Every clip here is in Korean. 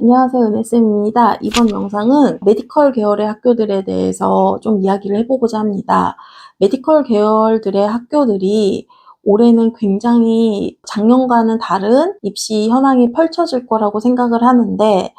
안녕하세요, 은혜쌤입니다. 이번 영상은 메디컬 계열의 학교들에 대해서 좀 이야기를 해보고자 합니다. 메디컬 계열들의 학교들이 올해는 굉장히 작년과는 다른 입시 현황이 펼쳐질 거라고 생각을 하는데,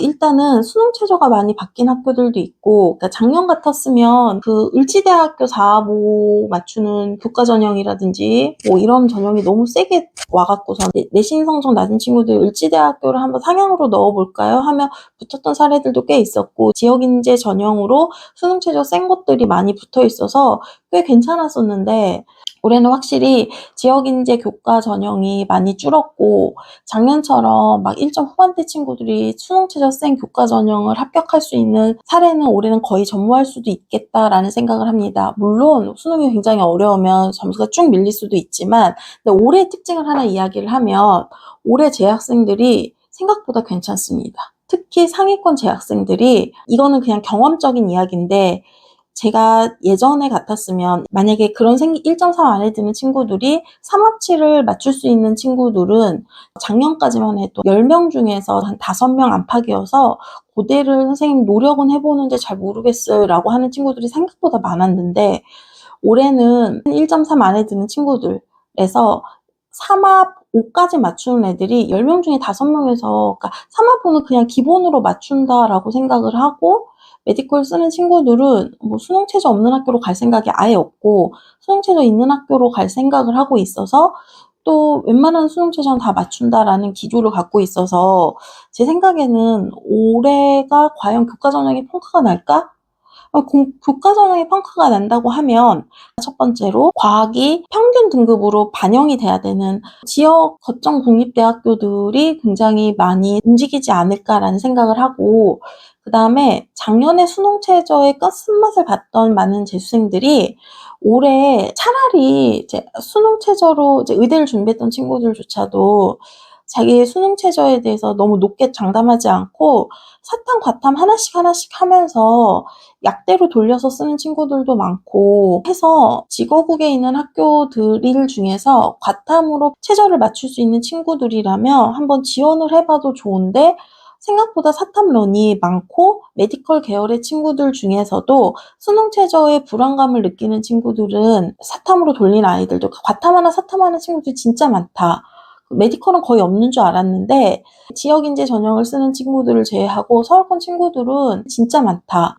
일단은 수능 최저가 많이 바뀐 학교들도 있고, 그러니까 작년 같았으면 그 을지대학교 4모 맞추는 교과 전형이라든지 뭐 이런 전형이 너무 세게 와갖고서 내신 성적 낮은 친구들 을지대학교를 한번 상향으로 넣어볼까요? 하면 붙었던 사례들도 꽤 있었고, 지역인재 전형으로 수능 최저 센 것들이 많이 붙어 있어서 꽤 괜찮았었는데, 올해는 확실히 지역인재 교과 전형이 많이 줄었고, 작년처럼 막 1점 후반대 친구들이 수능 최저 센 교과 전형을 합격할 수 있는 사례는 올해는 거의 전무할 수도 있겠다라는 생각을 합니다. 물론 수능이 굉장히 어려우면 점수가 쭉 밀릴 수도 있지만, 근데 올해의 특징을 하나 이야기를 하면 올해 재학생들이 생각보다 괜찮습니다. 특히 상위권 재학생들이, 이거는 그냥 경험적인 이야기인데, 제가 예전에 같았으면 만약에 그런 1.3 안에 드는 친구들이 3합치를 맞출 수 있는 친구들은 작년까지만 해도 10명 중에서 한 5명 안팎이어서 고대를 선생님 노력은 해보는데 잘 모르겠어요 라고 하는 친구들이 생각보다 많았는데, 올해는 1.3 안에 드는 친구들에서 3합 5까지 맞추는 애들이 10명 중에 5명에서, 그러니까 3합5는 그냥 기본으로 맞춘다라고 생각을 하고, 메디컬 쓰는 친구들은 뭐 수능 최저 없는 학교로 갈 생각이 아예 없고 수능 최저 있는 학교로 갈 생각을 하고 있어서, 또 웬만한 수능 최저는 다 맞춘다라는 기조를 갖고 있어서, 제 생각에는 올해가 과연 교과 전형이 평가가 날까? 교과 전형이 평가가 난다고 하면 첫 번째로 과학이 평균 등급으로 반영이 돼야 되는 지역 거점 공립대학교들이 굉장히 많이 움직이지 않을까라는 생각을 하고, 그 다음에 작년에 수능 최저의 끝맛을 봤던 많은 재수생들이 올해 차라리 이제 수능 최저로 이제 의대를 준비했던 친구들조차도 자기 수능 최저에 대해서 너무 높게 장담하지 않고 사탐, 과탐 하나씩 하면서 약대로 돌려서 쓰는 친구들도 많고 해서, 직어국에 있는 학교들 중에서 과탐으로 최저를 맞출 수 있는 친구들이라면 한번 지원을 해봐도 좋은데, 생각보다 사탐런이 많고 메디컬 계열의 친구들 중에서도 수능 최저에 불안감을 느끼는 친구들은 사탐으로 돌린 아이들도, 과탐 하나 사탐 하나 친구들이 진짜 많다. 메디컬은 거의 없는 줄 알았는데 지역인재 전형을 쓰는 친구들을 제외하고 서울권 친구들은 진짜 많다.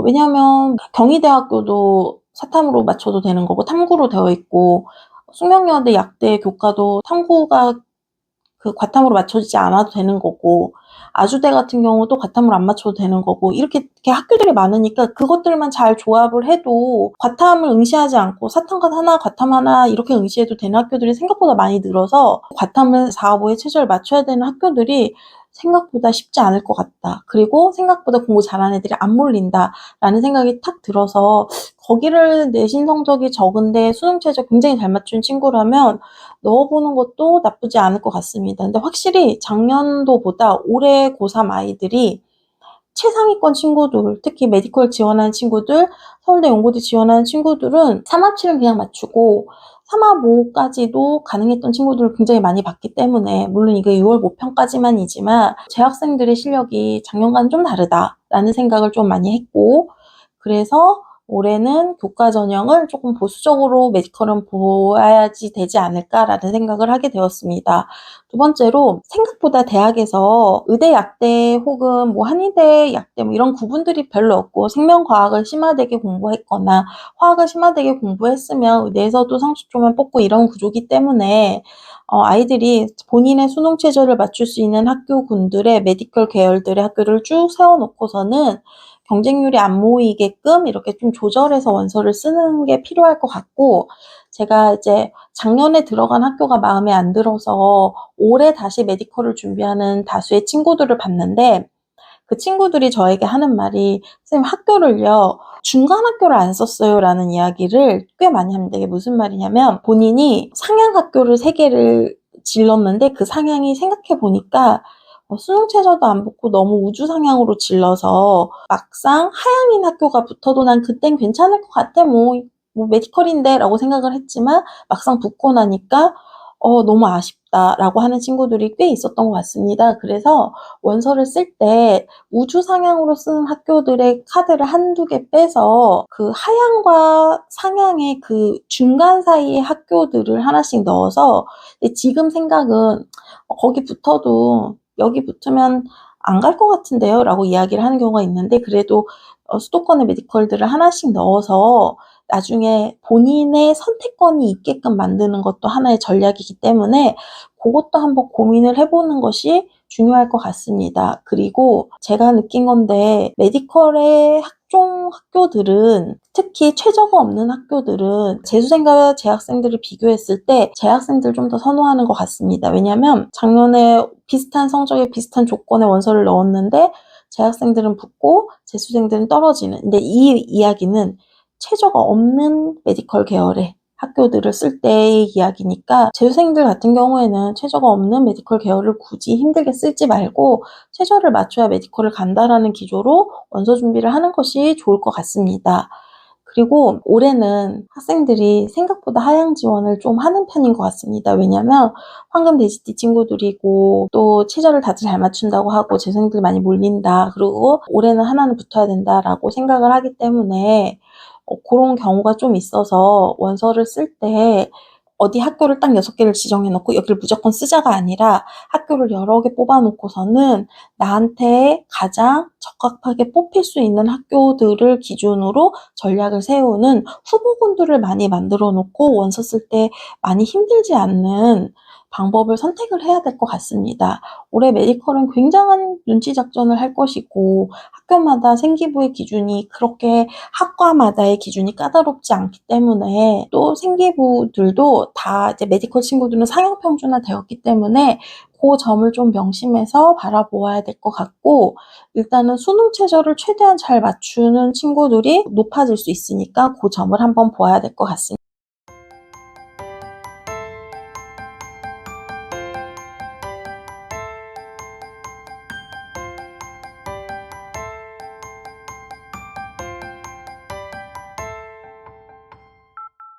왜냐하면 경희대학교도 사탐으로 맞춰도 되는 거고 탐구로 되어 있고, 숙명여대 약대 교과도 탐구가 그 과탐으로 맞춰지지 않아도 되는 거고, 아주대 같은 경우도 과탐으로 안 맞춰도 되는 거고, 이렇게 학교들이 많으니까 그것들만 잘 조합을 해도 과탐을 응시하지 않고 사탐 하나, 과탐 하나 이렇게 응시해도 되는 학교들이 생각보다 많이 늘어서, 과탐을 4, 5에 최저를 맞춰야 되는 학교들이 생각보다 쉽지 않을 것 같다. 그리고 생각보다 공부 잘하는 애들이 안 몰린다라는 생각이 탁 들어서, 거기를 내신 성적이 적은데 수능 최저 굉장히 잘 맞춘 친구라면 넣어보는 것도 나쁘지 않을 것 같습니다. 근데 확실히 작년도보다 올해 고3 아이들이 최상위권 친구들, 특히 메디컬 지원하는 친구들, 서울대 연고대 지원하는 친구들은 3합치는 그냥 맞추고 3합 5까지도 가능했던 친구들을 굉장히 많이 봤기 때문에, 물론 이게 6월 모평까지만이지만 재학생들의 실력이 작년과는 좀 다르다라는 생각을 좀 많이 했고, 그래서 올해는 교과 전형을 조금 보수적으로 메디컬은 보아야지 되지 않을까라는 생각을 하게 되었습니다. 두 번째로, 생각보다 대학에서 의대 약대 혹은 뭐 한의대 약대 뭐 이런 구분들이 별로 없고, 생명과학을 심화되게 공부했거나 화학을 심화되게 공부했으면 의대에서도 30조만 뽑고 이런 구조기 때문에, 아이들이 본인의 수능 최저를 맞출 수 있는 학교군들의 메디컬 계열들의 학교를 쭉 세워놓고서는 경쟁률이 안 모이게끔 이렇게 좀 조절해서 원서를 쓰는 게 필요할 것 같고, 제가 이제 작년에 들어간 학교가 마음에 안 들어서 올해 다시 메디컬을 준비하는 다수의 친구들을 봤는데, 그 친구들이 저에게 하는 말이, 선생님 학교를요 중간 학교를 안 썼어요 라는 이야기를 꽤 많이 합니다. 이게 무슨 말이냐면, 본인이 상향 학교를 3개를 질렀는데 그 상향이 생각해 보니까 수능 최저도 안 붙고 너무 우주 상향으로 질러서 막상 하향인 학교가 붙어도 난 그땐 괜찮을 것 같아, 뭐 메디컬인데 라고 생각을 했지만 막상 붙고 나니까 너무 아쉽다라고 하는 친구들이 꽤 있었던 것 같습니다. 그래서 원서를 쓸 때 우주 상향으로 쓰는 학교들의 카드를 한두 개 빼서 그 하향과 상향의 그 중간 사이의 학교들을 하나씩 넣어서, 근데 지금 생각은 거기 붙어도 여기 붙으면 안 갈 것 같은데요? 라고 이야기를 하는 경우가 있는데, 그래도 수도권의 메디컬들을 하나씩 넣어서 나중에 본인의 선택권이 있게끔 만드는 것도 하나의 전략이기 때문에 그것도 한번 고민을 해보는 것이 중요할 것 같습니다. 그리고 제가 느낀 건데, 메디컬의 학교들은, 특히 최저가 없는 학교들은 재수생과 재학생들을 비교했을 때 재학생들 좀 더 선호하는 것 같습니다. 왜냐면 작년에 비슷한 성적에 비슷한 조건의 원서를 넣었는데 재학생들은 붙고 재수생들은 떨어지는. 근데 이 이야기는 최저가 없는 메디컬 계열의 학교들을 쓸 때의 이야기니까, 재수생들 같은 경우에는 최저가 없는 메디컬 계열을 굳이 힘들게 쓰지 말고 최저를 맞춰야 메디컬을 간다라는 기조로 원서 준비를 하는 것이 좋을 것 같습니다. 그리고 올해는 학생들이 생각보다 하향 지원을 좀 하는 편인 것 같습니다. 왜냐면 황금 돼지띠 친구들이고 또 최저를 다들 잘 맞춘다고 하고 재수생들 많이 몰린다. 그리고 올해는 하나는 붙어야 된다라고 생각을 하기 때문에 그런 경우가 좀 있어서 원서를 쓸 때 어디 학교를 딱 6개를 지정해 놓고 여기를 무조건 쓰자가 아니라 학교를 여러 개 뽑아 놓고서는 나한테 가장 적합하게 뽑힐 수 있는 학교들을 기준으로 전략을 세우는 후보군들을 많이 만들어 놓고 원서 쓸 때 많이 힘들지 않는 방법을 선택을 해야 될 것 같습니다. 올해 메디컬은 굉장한 눈치 작전을 할 것이고, 학교마다 생기부의 기준이 그렇게 학과마다의 기준이 까다롭지 않기 때문에, 또 생기부들도 다 이제 메디컬 친구들은 상향 평준화 되었기 때문에 그 점을 좀 명심해서 바라보아야 될 것 같고, 일단은 수능 최저를 최대한 잘 맞추는 친구들이 높아질 수 있으니까 그 점을 한번 보아야 될 것 같습니다.